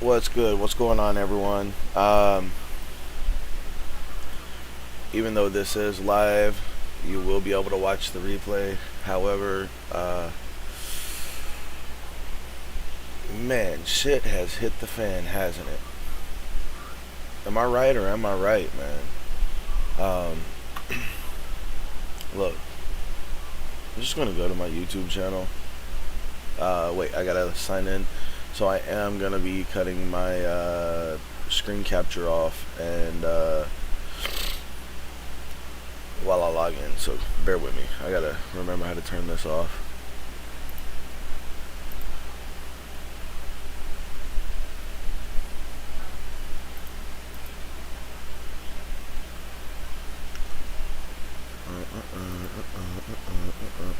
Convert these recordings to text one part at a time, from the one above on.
What's good? What's going on, everyone? Even though this is live, you will be able to watch the replay. However, man, shit has hit the fan, hasn't it? Am I right or am I right, man? Look, I'm just gonna go to my YouTube channel. Wait, I gotta sign in. So I am gonna be cutting my screen capture off and while I log in. So bear with me. I gotta remember how to turn this off.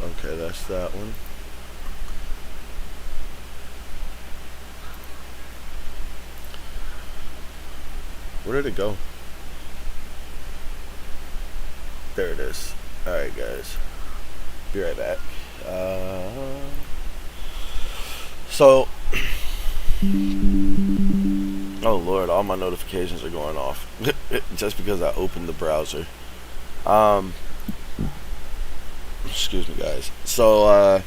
Okay, that's that one. Where did it go? There it is. Alright, guys. Be right back. So, oh Lord, all my notifications are going off just because I opened the browser. Excuse me, guys. So,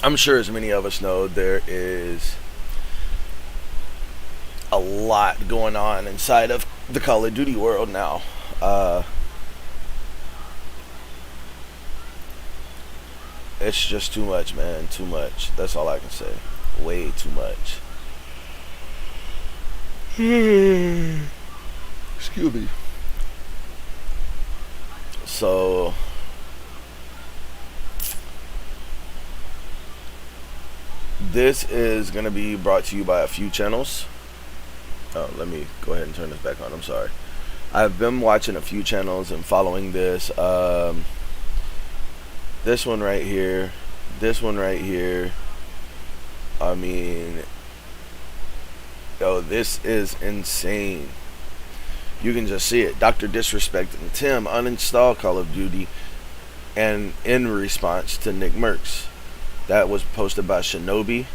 I'm sure as many of us know, there is a lot going on inside of the Call of Duty world now. It's just too much, man. Too much. That's all I can say. Way too much. Excuse me. So, this is going to be brought to you by a few channels. Oh, let me go ahead and turn this back on. I'm sorry. I've been watching a few channels and following this. This one right here. This one right here. I mean, yo, this is insane. You can just see it. Dr. Disrespect and Tim uninstall Call of Duty, and in response to nickmercs. That was posted by Shinobi.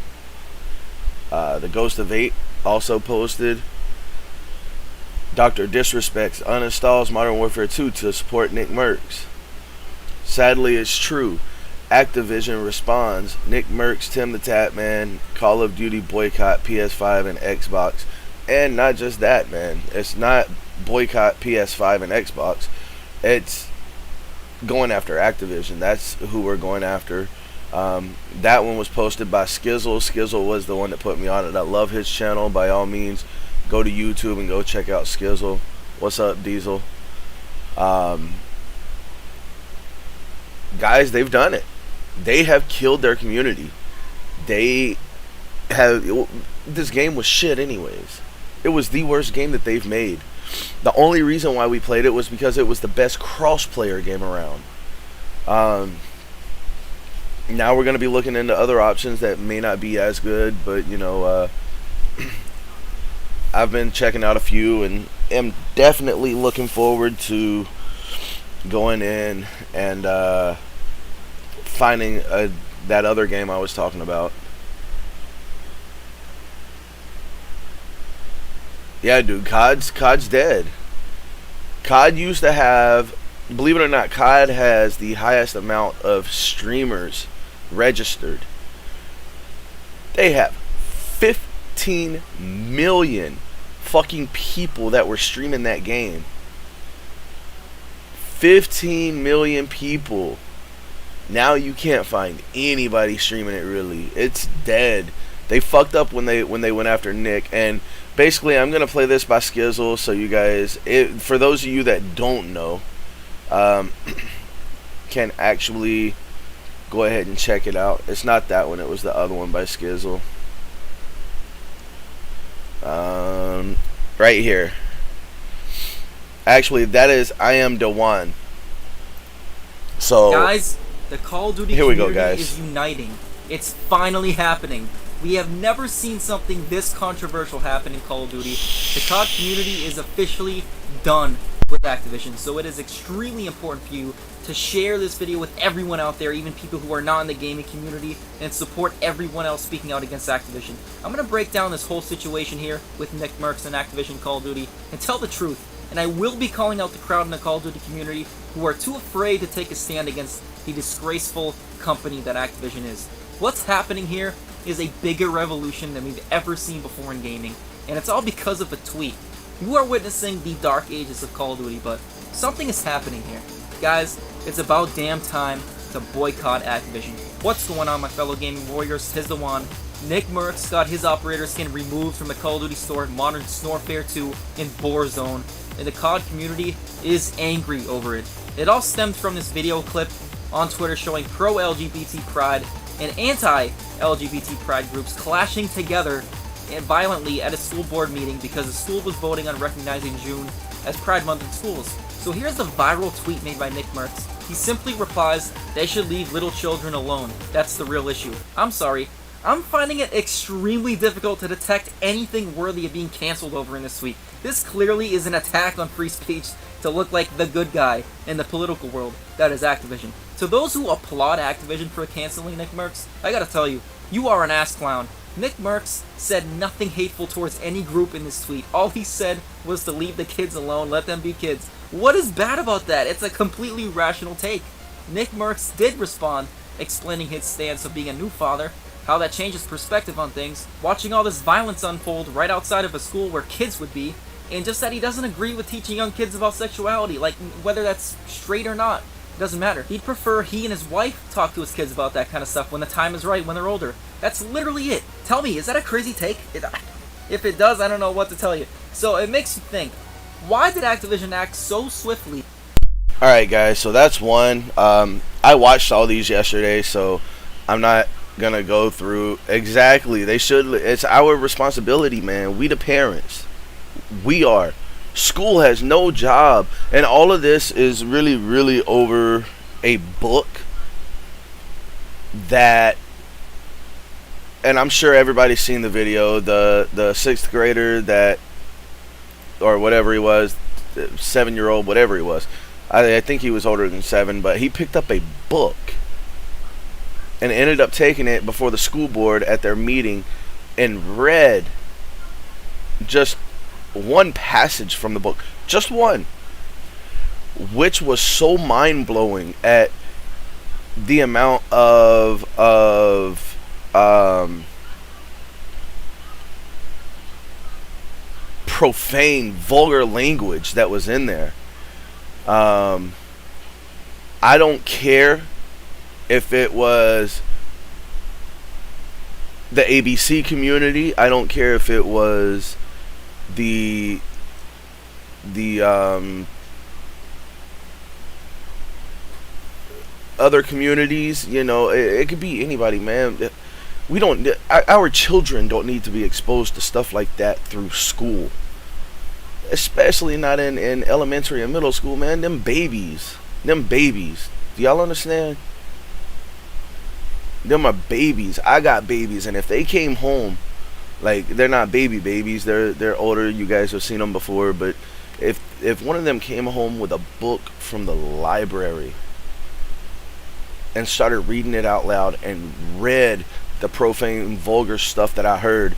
The Ghost of 8 also posted. Dr. Disrespect uninstalls Modern Warfare 2 to support nickmercs. Sadly, it's true. Activision responds. nickmercs, Tim the Tatman, Call of Duty boycott PS5 and Xbox. And not just that, man. It's not boycott PS5 and Xbox. It's going after Activision. That's who we're going after. That one was posted by Skizzle. Skizzle was the one that put me on it. I love his channel. By all means, go to YouTube and go check out Skizzle. What's up, Diesel? Guys, they've done it. They have killed their community. They have. This game was shit anyways. It was the worst game that they've made. The only reason why we played it was because it was the best cross-player game around. Now we're going to be looking into other options that may not be as good, but you know, I've been checking out a few and am definitely looking forward to going in and finding that other game I was talking about. Yeah, dude, COD's dead. COD used to have, believe it or not, COD has the highest amount of streamers registered. They have 15 million fucking people that were streaming that game. 15 million people. Now you can't find anybody streaming it, really. It's dead. They fucked up when they went after Nick. And basically, I'm gonna play this by Skizzle, so you guys, for those of you that don't know, can actually go ahead and check it out. It's not that one. It was the other one by Skizzle. Right here. Actually, that is I Am Dewan. So, guys, the Call of Duty here we community go, guys. is uniting. It's finally happening. We have never seen something this controversial happen in Call of Duty. The COD community is officially done. with Activision, so it is extremely important for you to share this video with everyone out there, even people who are not in the gaming community, and support everyone else speaking out against Activision. I'm going to break down this whole situation here with nickmercs and Activision Call of Duty and tell the truth. And I will be calling out the crowd in the Call of Duty community who are too afraid to take a stand against the disgraceful company that Activision is. What's happening here is a bigger revolution than we've ever seen before in gaming, and it's all because of a tweet. You are witnessing the dark ages of Call of Duty, but something is happening here. Guys, it's about damn time to boycott Activision. What's going on, my fellow gaming warriors? Tis the one. nickmercs got his operator skin removed from the Call of Duty store in Modern Warfare 2 in Warzone, and the COD community is angry over it. It all stemmed from this video clip on Twitter showing pro-LGBT pride and anti-LGBT pride groups clashing together and violently at a school board meeting because the school was voting on recognizing June as Pride Month in schools. So here's the viral tweet made by nickmercs. He simply replies, "They should leave little children alone. That's the real issue." I'm sorry, I'm finding it extremely difficult to detect anything worthy of being cancelled over in this tweet. This clearly is an attack on free speech to look like the good guy in the political world that is Activision. To those who applaud Activision for canceling nickmercs, I gotta tell you, you are an ass clown. nickmercs said nothing hateful towards any group in this tweet. All he said was to leave the kids alone, let them be kids. What is bad about that? It's a completely rational take. nickmercs did respond, explaining his stance of being a new father, how that changes perspective on things, watching all this violence unfold right outside of a school where kids would be, and just that he doesn't agree with teaching young kids about sexuality, like whether that's straight or not. It doesn't matter. He'd prefer he and his wife talk to his kids about that kind of stuff when the time is right, when they're older. That's literally it. Tell me, is that a crazy take? If it does, I don't know what to tell you. So it makes you think, why did Activision act so swiftly? Alright guys, so that's one. I watched all these yesterday, so I'm not gonna go through exactly. They should. It's our responsibility, man. We the parents. We are. School has no job, and all of this is really over a book that, and I'm sure everybody's seen the video, the sixth grader that, or whatever he was, 7-year-old, whatever he was. I think he was older than 7, but he picked up a book and ended up taking it before the school board at their meeting and read just one passage from the book, just one, which was so mind-blowing at the amount of profane, vulgar language that was in there. I don't care if it was the ABC community. I don't care if it was the other communities. You know, it could be anybody, man. We don't. Our children don't need to be exposed to stuff like that through school, especially not in elementary and middle school, man. Them babies. Do y'all understand? Them are babies. I got babies, and if they came home, like, they're not babies, they're older. You guys have seen them before, but if one of them came home with a book from the library and started reading it out loud and read the profane, vulgar stuff that I heard,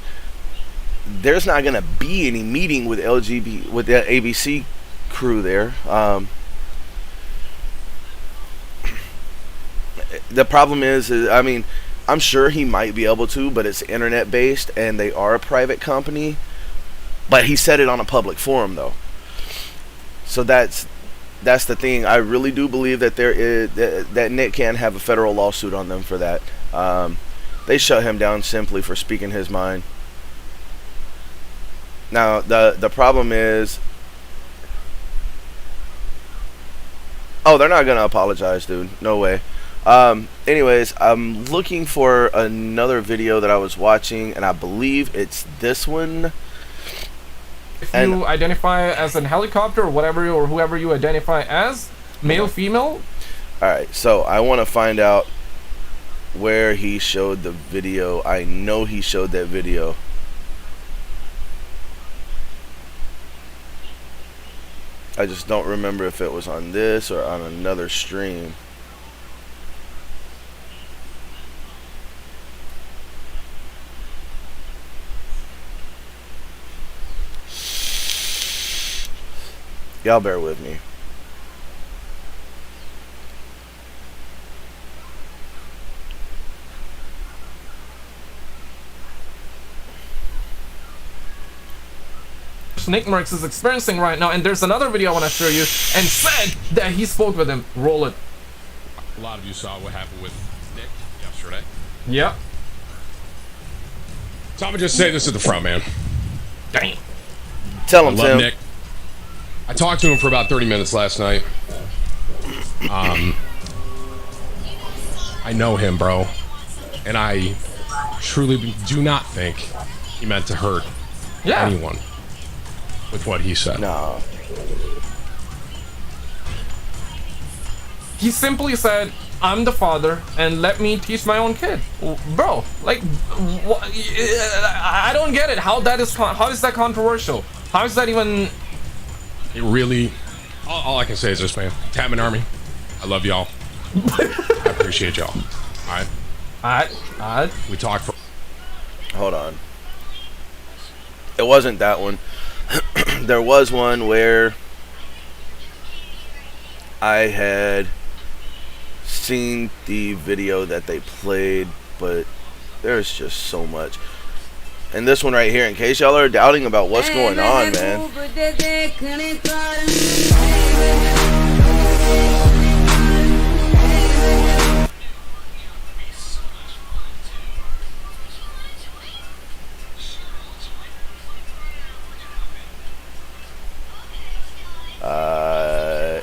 there's not gonna be any meeting with with the ABC crew there. The problem is, I mean, I'm sure he might be able to, but it's internet based and they are a private company. But he said it on a public forum, though. So that's the thing. I really do believe that there is that Nick can have a federal lawsuit on them for that. They shut him down simply for speaking his mind. Now the problem is, oh, they're not gonna apologize, dude. No way. Anyways, I'm looking for another video that I was watching, and I believe it's this one. If you identify as an helicopter or whatever, or whoever you identify as, male, female. Alright, so I want to find out where he showed the video. I know he showed that video. I just don't remember if it was on this or on another stream. Y'all bear with me. nickmercs is experiencing right now, and there's another video I want to show you, and said that he spoke with him. Roll it. A lot of you saw what happened with Nick yesterday. Yep. So I'm gonna just say this at the front, man. Dang. Tell him, I love Tim. Nick. I talked to him for about 30 minutes last night. I know him, bro, and I truly do not think he meant to hurt anyone with what he said. No. He simply said, I'm the father, and let me teach my own kid. Bro, like, I don't get it. How is that controversial? How is that even... It really... All I can say is this, man. Tapman Army, I love y'all. I appreciate y'all. Alright? We talked for... Hold on. It wasn't that one. There was one where I had seen the video that they played, but there's just so much. And this one right here, in case y'all are doubting about what's going on, man.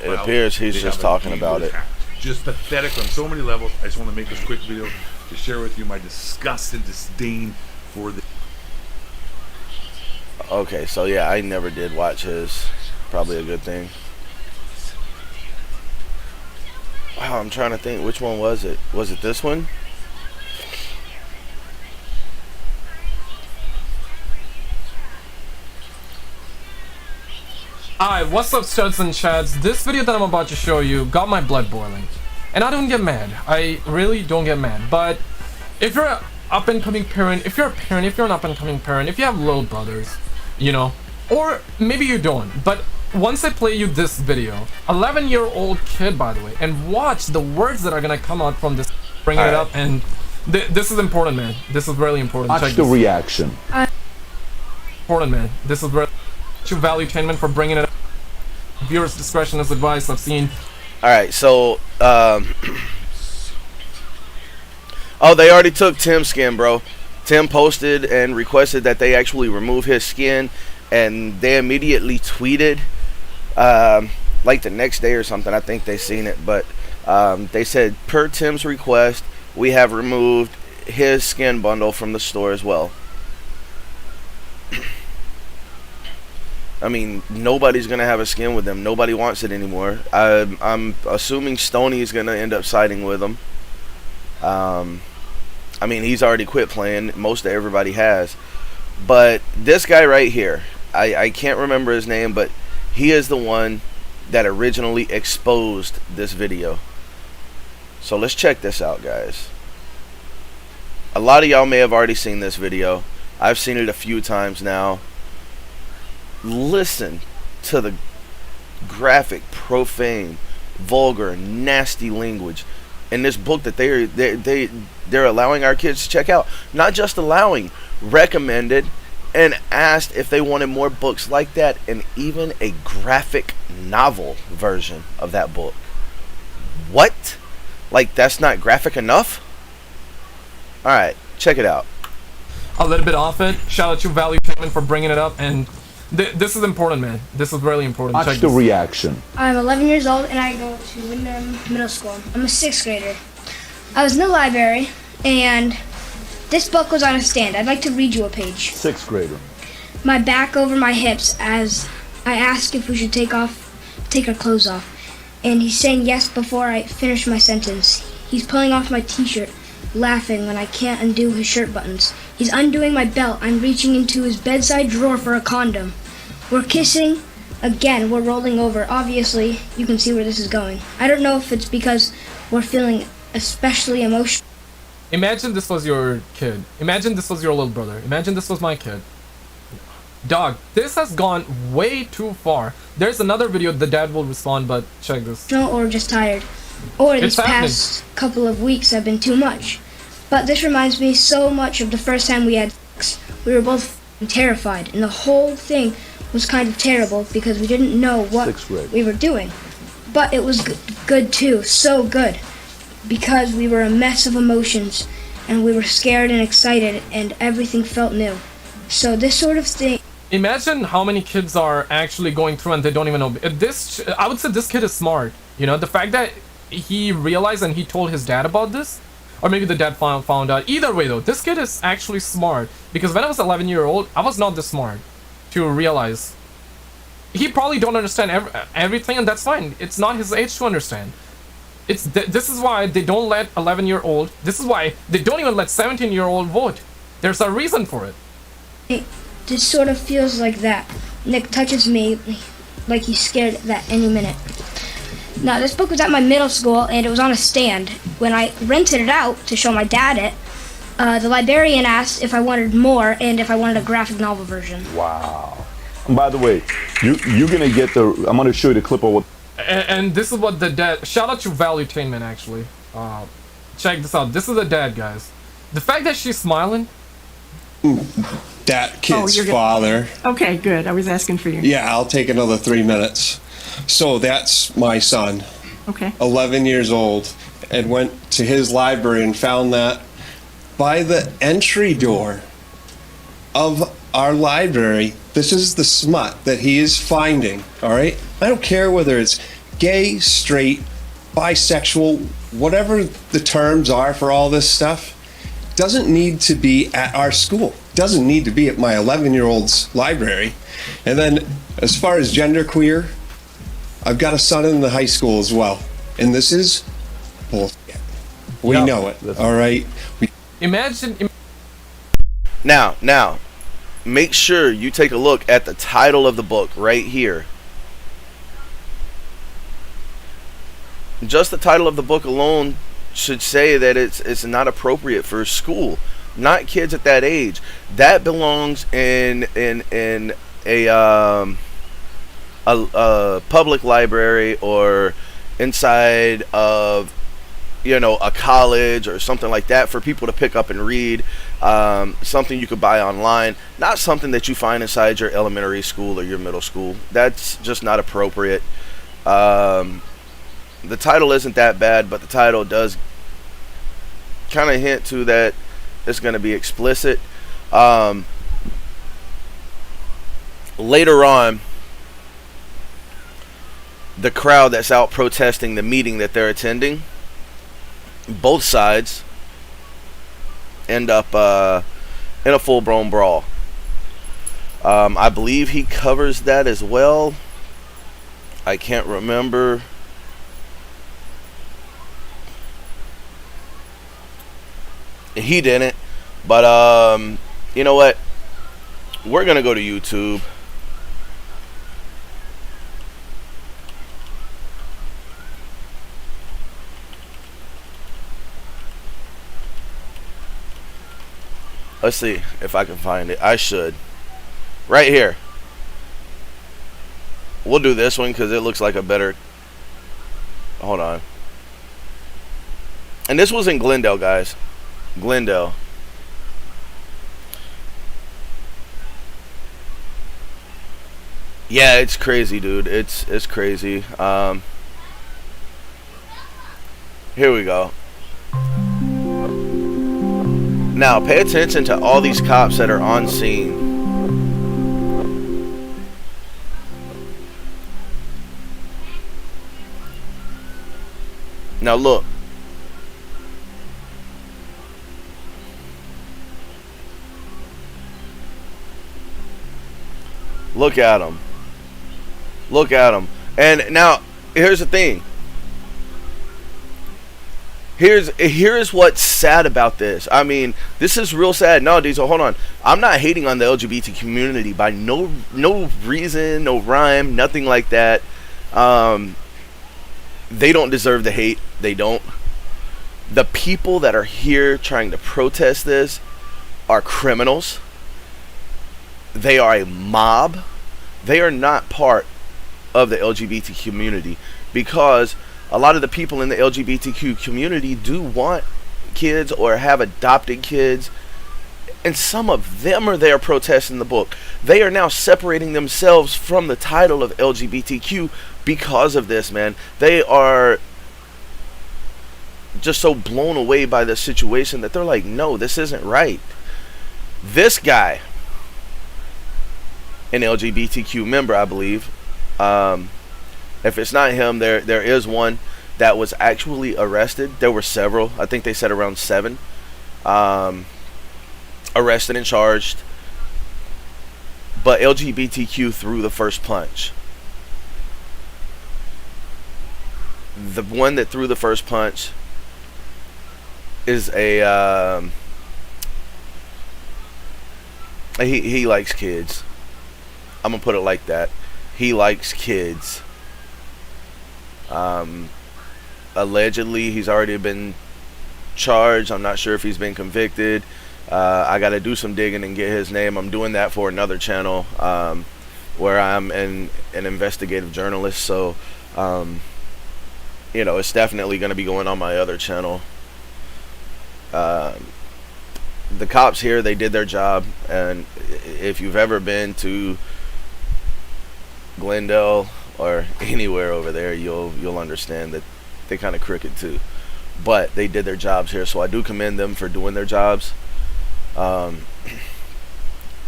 It appears he's just talking about it. Just pathetic on so many levels. I just want to make this quick video to share with you my disgust and disdain for the... Okay, so yeah, I never did watch his. Probably a good thing. Wow, I'm trying to think. Which one was it? Was it this one? Alright, what's up, studs and chads? This video that I'm about to show you got my blood boiling. And I don't get mad. I really don't get mad. But if you're an up-and-coming parent, if you're an up-and-coming parent, if you have little brothers, you know, or maybe you don't, but once I play you this video, 11-year-old kid, by the way, and watch the words that are gonna come out from this, bringing it up, and this is important, man. This is really important. Watch the reaction. Important, man. This is really... To value Chainman for bringing it up. Viewers' discretion is advised. I've seen. Alright, so oh, they already took Tim's skin, bro. Tim posted and requested that they actually remove his skin, and they immediately tweeted like the next day or something. I think they seen it, but they said, per Tim's request, we have removed his skin bundle from the store as well. I mean, nobody's gonna have a skin with them. Nobody wants it anymore. I'm assuming Stoney's gonna end up siding with them. I mean, he's already quit playing. Most of everybody has. But this guy right here, I can't remember his name, but he is the one that originally exposed this video. So let's check this out, guys. A lot of y'all may have already seen this video. I've seen it a few times now. Listen to the graphic, profane, vulgar, nasty language in this book that they're allowing our kids to check out. Not just allowing, recommended, and asked if they wanted more books like that, and even a graphic novel version of that book. What? Like, that's not graphic enough? Alright, check it out. A little bit off it. Shout out to Value Chainman for bringing it up, and this is important, man. This is really important. Watch the reaction. I'm 11 years old and I go to Wyndham Middle School. I'm a 6th grader. I was in the library and this book was on a stand. I'd like to read you a page. 6th grader. My back over my hips as I ask if we should take our clothes off. And he's saying yes before I finish my sentence. He's pulling off my t-shirt, laughing when I can't undo his shirt buttons. He's undoing my belt. I'm reaching into his bedside drawer for a condom. We're kissing. again, we're rolling over. Obviously, you can see where this is going. I don't know if it's because we're feeling especially emotional. Imagine this was your kid. Imagine this was your little brother. Imagine this was my kid. Dog, this has gone way too far. There's another video the dad will respond, but check this. Or just tired. Or these It's happening. past couple of weeks have been too much. But this reminds me so much of the first time we had sex. We were both terrified, and the whole thing was kind of terrible because we didn't know what Sixth grade. we were doing. But it was good too, so good, because we were a mess of emotions, and we were scared and excited, and everything felt new. So this sort of thing. Imagine how many kids are actually going through and they don't even know. I would say this kid is smart. You know, the fact that he realized and he told his dad about this, or maybe the dad found out. Either way though, this kid is actually smart, because when I was 11-year-old, I was not this smart to realize. He probably don't understand everything, and that's fine. It's not his age to understand. This is why they don't let 11-year-old. This is why they don't even let 17-year-old vote. There's a reason for it. This sort of feels like that. Nick touches me like he's scared that any minute. Now, this book was at my middle school, and it was on a stand. When I rented it out to show my dad it, the librarian asked if I wanted more and if I wanted a graphic novel version. Wow. And by the way, you're gonna get I'm gonna show you the clip of what. And this is what the dad. Shout out to Valuetainment actually. Check this out. This is the dad, guys. The fact that she's smiling. That kid's you're father. Okay, good. I was asking for you. Yeah, I'll take another 3 minutes. So that's my son, Okay. 11 years old, and went to his library and found that by the entry door of our library, this is the smut that he is finding, all right? I don't care whether it's gay, straight, bisexual, whatever the terms are for all this stuff, doesn't need to be at our school. Doesn't need to be at my 11-year-old's library. And then as far as genderqueer, I've got a son in the high school as well. And this is bullshit. We Yeah. know it, all right? Imagine. Now, make sure you take a look at the title of the book right here. Just the title of the book alone should say that it's not appropriate for school, not kids at that age. That belongs in a public library or inside of, you know, a college or something like that for people to pick up and read. Something you could buy online, not something that you find inside your elementary school or your middle school. That's just not appropriate. The title isn't that bad, but the title does kind of hint to that it's going to be explicit. Later on, the crowd that's out protesting the meeting that they're attending, both sides end up in a full-blown brawl. I believe he covers that as well. I can't remember. He didn't, but you know what? We're gonna go to YouTube. Let's see if I can find it. I should. Right here. We'll do this one because it looks like a better. Hold on. And this was in Glendale, guys. Glendale. Yeah, it's crazy, dude. It's crazy. Here we go. Now, pay attention to all these cops that are on scene. Now, look. Look at him. Look at him. And now, here's the thing. Here's what's sad about this. I mean, this is real sad. No, Diesel, hold on. I'm not hating on the LGBT community by no reason, no rhyme, nothing like that. They don't deserve the hate. They don't. The people that are here trying to protest this are criminals. They are a mob. They are not part of the LGBT community, because a lot of the people in the LGBTQ community do want kids or have adopted kids, and some of them are there protesting the book. They are now separating themselves from the title of LGBTQ because of this, man. They are just so blown away by the situation that they're like, no, this isn't right. This guy, an LGBTQ member, I believe, if it's not him, there is one that was actually arrested. There were several. I think they said around 7 arrested and charged. But LGBTQ threw the first punch. The one that threw the first punch is he likes kids. I'm gonna put it like that. He likes kids. Allegedly, he's already been charged. I'm not sure if he's been convicted. I got to do some digging and get his name. I'm doing that for another channel where I'm an investigative journalist. So, you know, it's definitely going to be going on my other channel. The cops here, they did their job. And if you've ever been to Glendale or anywhere over there, you'll understand that they kind of crooked too, but they did their jobs here, so I do commend them for doing their jobs.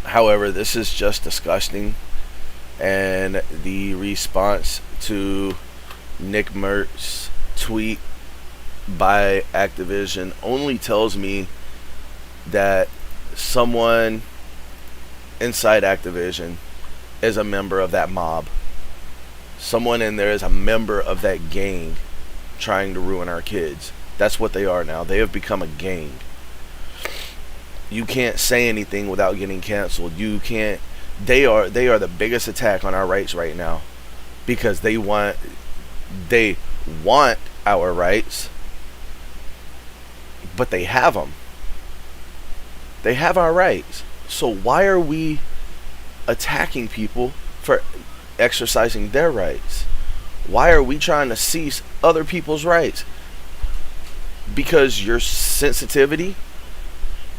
However, this is just disgusting, and the response to nickmercs tweet by Activision only tells me that someone inside Activision is a member of that mob. Someone in there is a member of that gang trying to ruin our kids. That's what they are now. They have become a gang. You can't say anything without getting canceled. You can't. They are the biggest attack on our rights right now, because they want our rights, but they have them. They have our rights. So why are we attacking people for exercising their rights? Why are we trying to cease other people's rights? Because your sensitivity?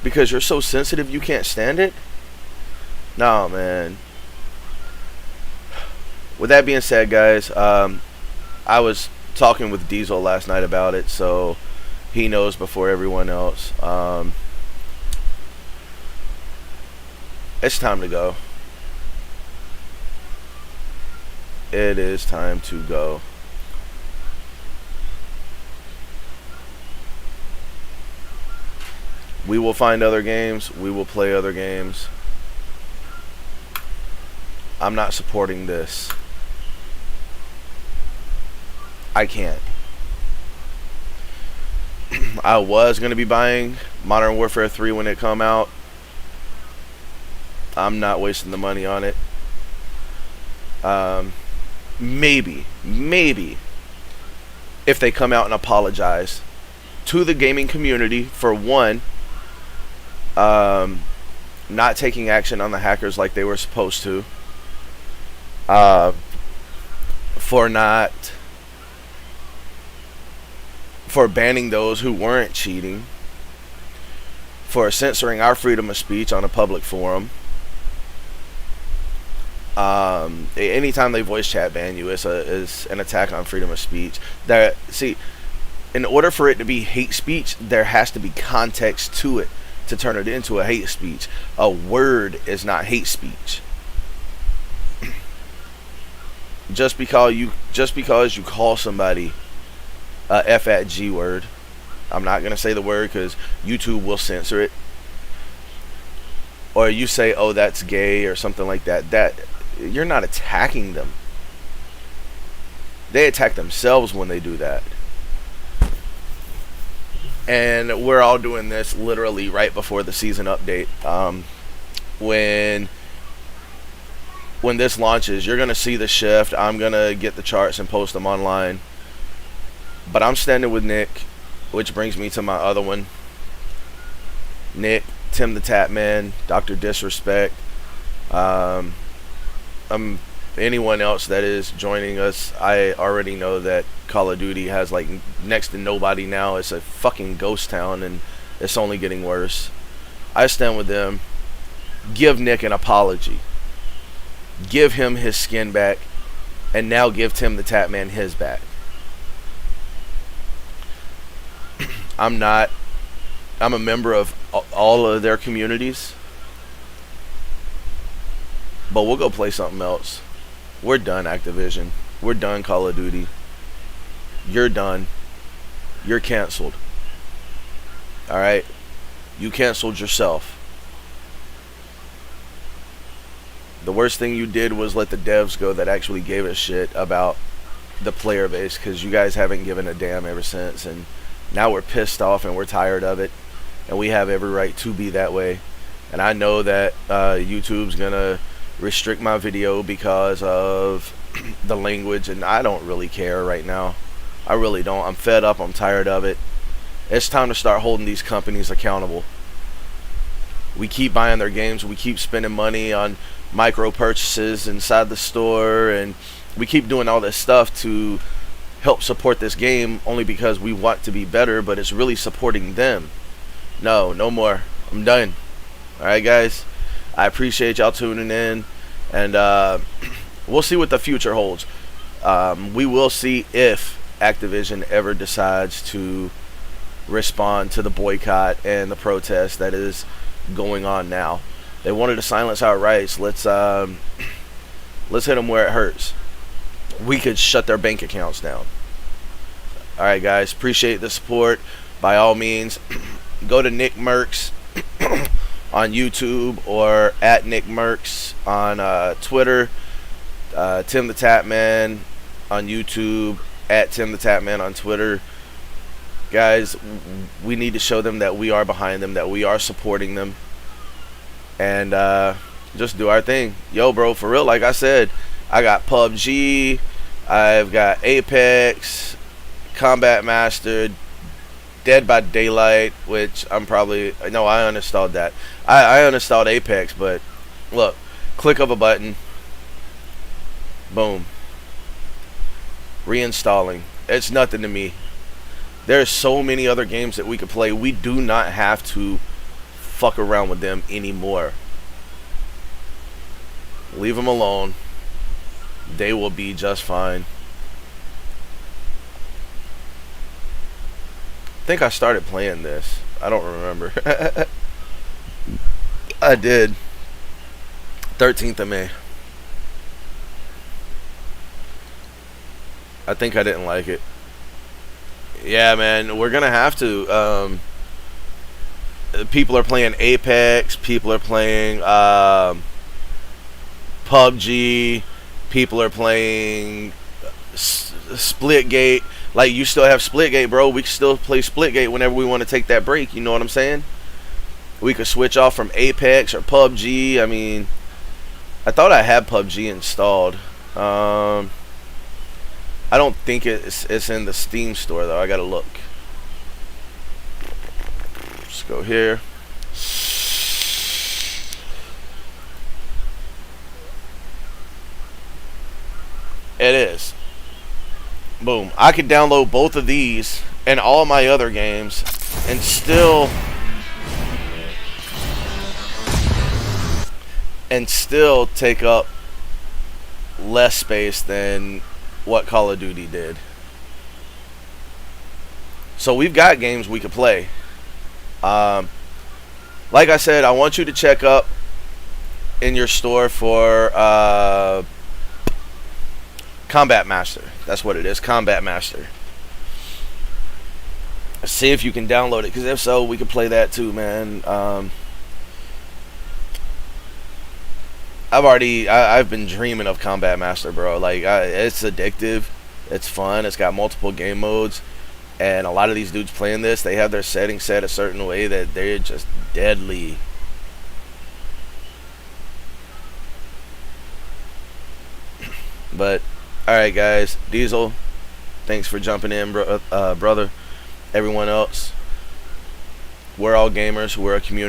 Because you're so sensitive you can't stand it? No, man. With that being said, guys, I was talking with Diesel last night about it, so he knows before everyone else. It's time to go. It is time to go. We will find other games. We will play other games. I'm not supporting this. I can't. I was going to be buying Modern Warfare 3 when it come out. I'm not wasting the money on it. Maybe if they come out and apologize to the gaming community for one, not taking action on the hackers like they were supposed to, for banning those who weren't cheating, for censoring our freedom of speech on a public forum. Anytime they voice chat ban you, is an attack on freedom of speech. See, in order for it to be hate speech, there has to be context to it to turn it into a hate speech. A word is not hate speech. Just because you call somebody a F at G word, I'm not gonna say the word because YouTube will censor it. Or you say, oh, that's gay or something like that. That you're not attacking them. They attack themselves when they do that. And we're all doing this literally right before the season update. When this launches, you're going to see the shift. I'm going to get the charts and post them online. But I'm standing with Nick, which brings me to my other one. Nick, Tim the Tap Man, Dr. Disrespect. Anyone else that is joining us, I already know that Call of Duty has like next to nobody now. It's a fucking ghost town, and it's only getting worse. I stand with them. Give Nick an apology. Give him his skin back, and now give Tim the Tap Man his back. I'm a member of all of their communities, but we'll go play something else. We're done, Activision. We're done, Call of Duty. You're done. You're canceled. Alright? You canceled yourself. The worst thing you did was let the devs go that actually gave a shit about the player base, because you guys haven't given a damn ever since, and now we're pissed off and we're tired of it, and we have every right to be that way. And I know that YouTube's gonna restrict my video because of the language, and I don't really care right now. I really don't. I'm fed up. I'm tired of it. It's time to start holding these companies accountable. We keep buying their games. We keep spending money on micro purchases inside the store, and we keep doing all this stuff to help support this game only because we want to be better, but it's really supporting them. No more. I'm done. Alright, guys, I appreciate y'all tuning in, and we'll see what the future holds. We will see if Activision ever decides to respond to the boycott and the protest that is going on now. They wanted to silence our rights. Let's hit them where it hurts. We could shut their bank accounts down. Alright, guys, appreciate the support. By all means, go to nickmercs on YouTube, or at nickmercs on Twitter. Tim the Tap Man on YouTube, at Tim the Tap Man on Twitter. Guys, we need to show them that we are behind them, that we are supporting them, and just do our thing. Yo, bro, for real, like I said, I got PUBG, I've got Apex, Combat Master, Dead by Daylight, which I uninstalled that. I uninstalled Apex, but look, click of a button, boom, reinstalling. It's nothing to me. There's so many other games that we could play. We do not have to fuck around with them anymore. Leave them alone. They will be just fine. I think I started playing this. I don't remember. I did. 13th of May. I think I didn't like it. Yeah, man, we're gonna have to. People are playing Apex. People are playing PUBG. People are playing Splitgate. Like, you still have Splitgate, bro. We can still play Splitgate whenever we want to take that break. You know what I'm saying? We could switch off from Apex or PUBG. I mean, I thought I had PUBG installed. I don't think it's in the Steam store, though. I gotta look. Let's go here. It is. Boom. I could download both of these and all my other games and still take up less space than what Call of Duty did. So we've got games we could play. Like I said, I want you to check up in your store for Combat Master. That's what it is, Combat Master. See if you can download it, because if so, we could play that too, man. I've been dreaming of Combat Master, bro. Like, it's addictive, it's fun, it's got multiple game modes. And a lot of these dudes playing this, they have their settings set a certain way that they're just deadly. But, alright guys, Diesel, thanks for jumping in, brother. Everyone else, we're all gamers, we're a community.